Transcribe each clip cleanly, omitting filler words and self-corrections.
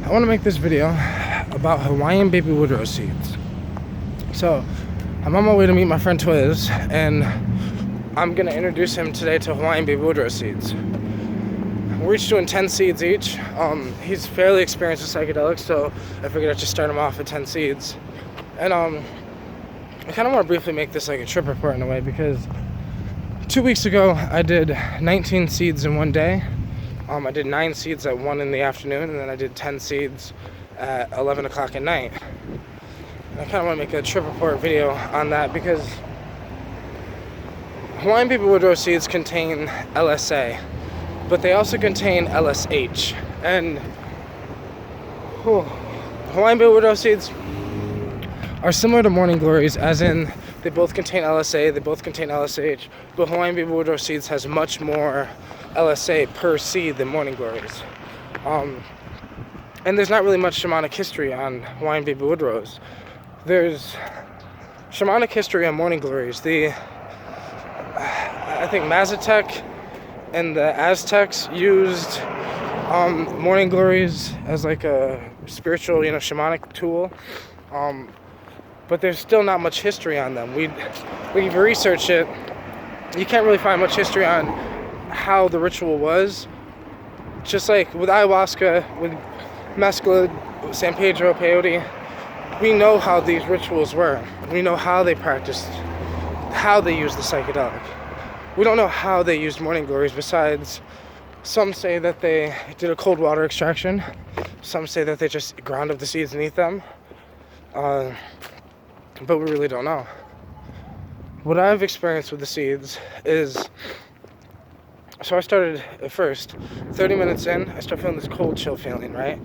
I want to make this video about Hawaiian baby Woodrose seeds. So, I'm on my way to meet my friend Twiz, and I'm going to introduce him today to Hawaiian baby Woodrose seeds. We're each doing 10 seeds each. He's fairly experienced with psychedelics, so I figured I'd just start him off with 10 seeds. And I kind of want to briefly make this like a trip report in a way, because 2 weeks ago I did 19 seeds in one day. I did 9 seeds at 1 in the afternoon, and then I did 10 seeds at 11 o'clock at night. And I kind of want to make a trip report video on that, because Hawaiian baby Woodrose seeds contain LSA, but they also contain LSH. And Hawaiian baby Woodrose seeds are similar to morning glories, as in they both contain LSA, they both contain LSH, but Hawaiian baby Woodrose seeds has much more LSA per seed than morning glories. And there's not really much shamanic history on Hawaiian baby Woodrose. There's shamanic history on morning glories. I think Mazatec and the Aztecs used morning glories as like a spiritual, shamanic tool. But there's still not much history on them. When you research it, you can't really find much history on how the ritual was. Just like with ayahuasca, with mescaline, San Pedro, peyote, we know how these rituals were. We know how they practiced, how they used the psychedelic. We don't know how they used morning glories, besides some say that they did a cold water extraction. Some say that they just ground up the seeds and eat them. But we really don't know. What I've experienced with the seeds is, so I started at first, 30 minutes in, I start feeling this cold chill feeling, right?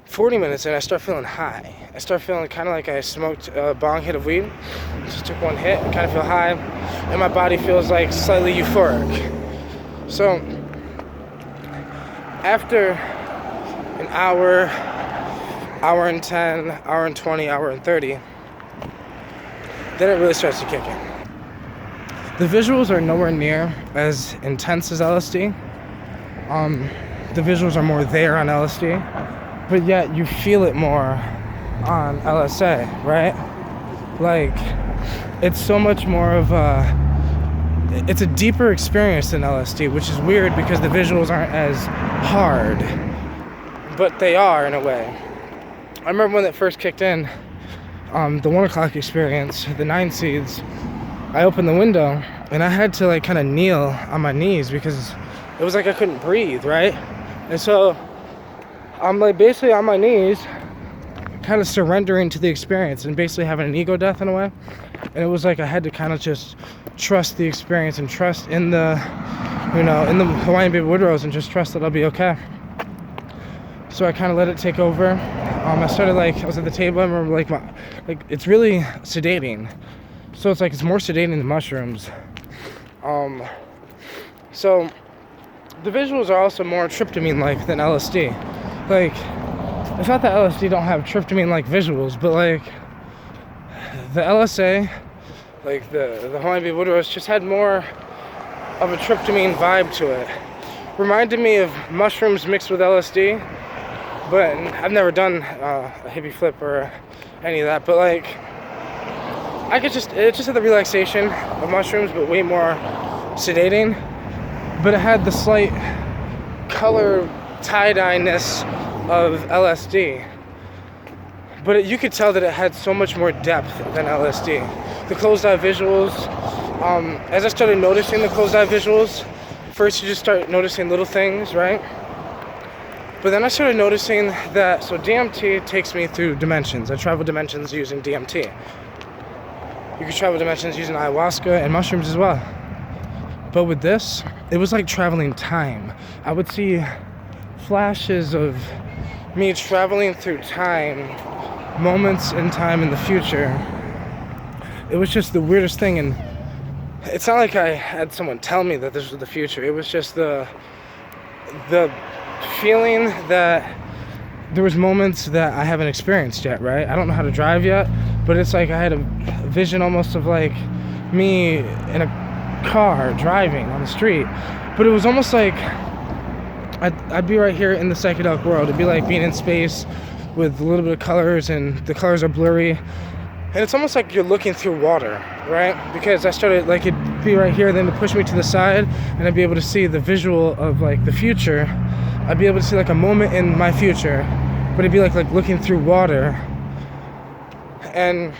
40 minutes in, I start feeling high. I start feeling kind of like I smoked a bong hit of weed. Just took one hit, I kind of feel high, and my body feels like slightly euphoric. So, after an hour, hour and 10, hour and 20, hour and 30, then it really starts to kick in. The visuals are nowhere near as intense as LSD. The visuals are more there on LSD, but yet you feel it more on LSA, right? Like, it's so much more of it's a deeper experience than LSD, which is weird because the visuals aren't as hard, but they are in a way. I remember when it first kicked in, the 1 o'clock experience, the 9 seeds, I opened the window and I had to kind of kneel on my knees because it was like I couldn't breathe, right? And so I'm basically on my knees, kind of surrendering to the experience and basically having an ego death in a way. And it was like I had to kind of just trust the experience and trust in the, in the Hawaiian baby Woodrose, and just trust that I'll be okay. So I kind of let it take over. I started I was at the table. I remember it's really sedating. So it's more sedating than mushrooms. So the visuals are also more tryptamine-like than LSD. It's not that LSD don't have tryptamine-like visuals, but the LSA, the Hawaiian baby Woodrose, just had more of a tryptamine vibe to it. Reminded me of mushrooms mixed with LSD. But I've never done a hippie flip or any of that. But it just had the relaxation of mushrooms, but way more sedating. But it had the slight color tie-dye-ness of LSD. But you could tell that it had so much more depth than LSD. The closed-eye visuals, as I started noticing the closed-eye visuals, first you just start noticing little things, right? But then I started noticing that, so DMT takes me through dimensions. I travel dimensions using DMT. You can travel dimensions using ayahuasca and mushrooms as well. But with this, it was like traveling time. I would see flashes of me traveling through time, moments in time in the future. It was just the weirdest thing, and it's not like I had someone tell me that this was the future. It was just the feeling that there was moments that I haven't experienced yet, right? I don't know how to drive yet, but it's like I had a vision almost of me in a car driving on the street. But it was almost like I'd be right here in the psychedelic world. It'd be like being in space with a little bit of colors, and the colors are blurry. And it's almost like you're looking through water, right? Because I started, like, it'd be right here, then to push me to the side, and I'd be able to see the visual of, like, the future. I'd be able to see, like, a moment in my future, but it'd be like looking through water. And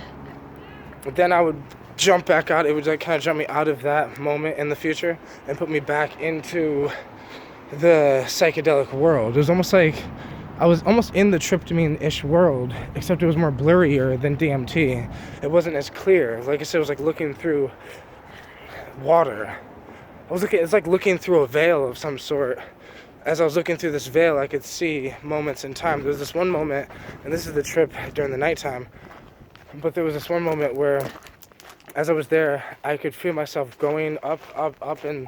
then I would jump back out. It would, like, kind of jump me out of that moment in the future and put me back into the psychedelic world. It was almost like I was almost in the tryptamine-ish world, except it was more blurrier than DMT. It wasn't as clear. Like I said, it was like looking through water. It's like looking through a veil of some sort. As I was looking through this veil, I could see moments in time. There was this one moment, and this is the trip during the nighttime, but there was this one moment where, as I was there, I could feel myself going up, and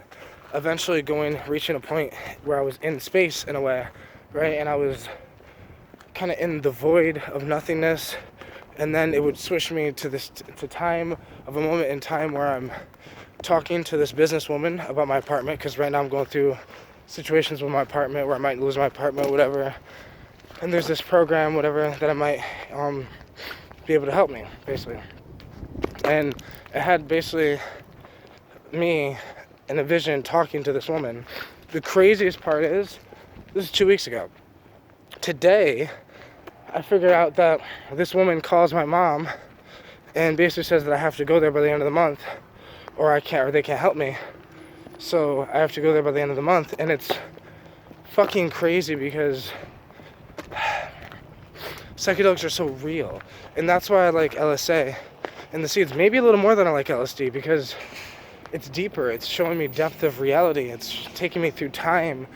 eventually reaching a point where I was in space in a way, right? And I was kind of in the void of nothingness, and then it would switch me to time of a moment in time where I'm talking to this businesswoman about my apartment, because right now I'm going through situations with my apartment where I might lose my apartment, whatever. And there's this program, whatever, that I might be able to help me, basically. And it had basically me in a vision talking to this woman. The craziest part is, this is 2 weeks ago. Today, I figured out that this woman calls my mom and basically says that I have to go there by the end of the month, or they can't help me. So I have to go there by the end of the month, and it's fucking crazy because psychedelics are so real. And that's why I like LSA and the seeds, maybe a little more than I like LSD, because it's deeper. It's showing me depth of reality. It's taking me through time,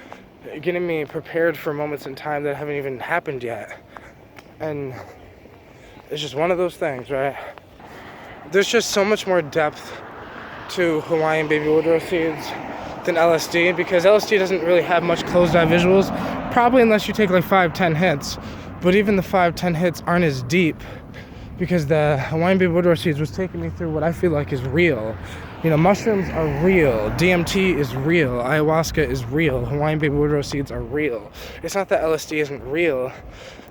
getting me prepared for moments in time that haven't even happened yet. And it's just one of those things, right? There's just so much more depth to Hawaiian baby Woodrose seeds than LSD, because LSD doesn't really have much closed-eye visuals, probably unless you take like 5-10 hits. But even the 5-10 hits aren't as deep, because the Hawaiian baby Woodrose seeds was taking me through what I feel like is real. You know, mushrooms are real, DMT is real, ayahuasca is real, Hawaiian baby Woodrose seeds are real. It's not that LSD isn't real,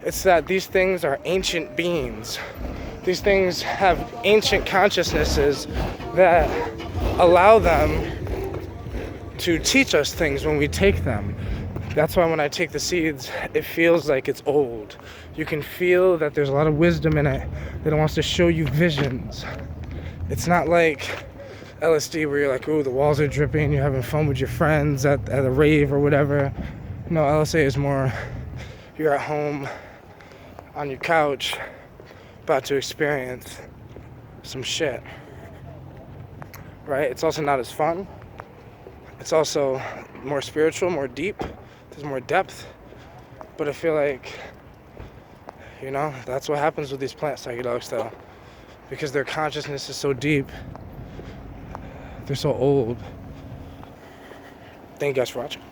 it's that these things are ancient beings. These things have ancient consciousnesses that allow them to teach us things when we take them. That's why when I take the seeds, it feels like it's old. You can feel that there's a lot of wisdom in it, that it wants to show you visions. It's not like LSD where you're like, ooh, the walls are dripping, you're having fun with your friends at a rave or whatever. No, LSA is more, you're at home on your couch about to experience some shit, right? It's also not as fun. It's also more spiritual, more deep. There's more depth. But I feel like, you know, that's what happens with these plant psychedelics, though, because their consciousness is so deep. They're so old. Thank you guys for watching.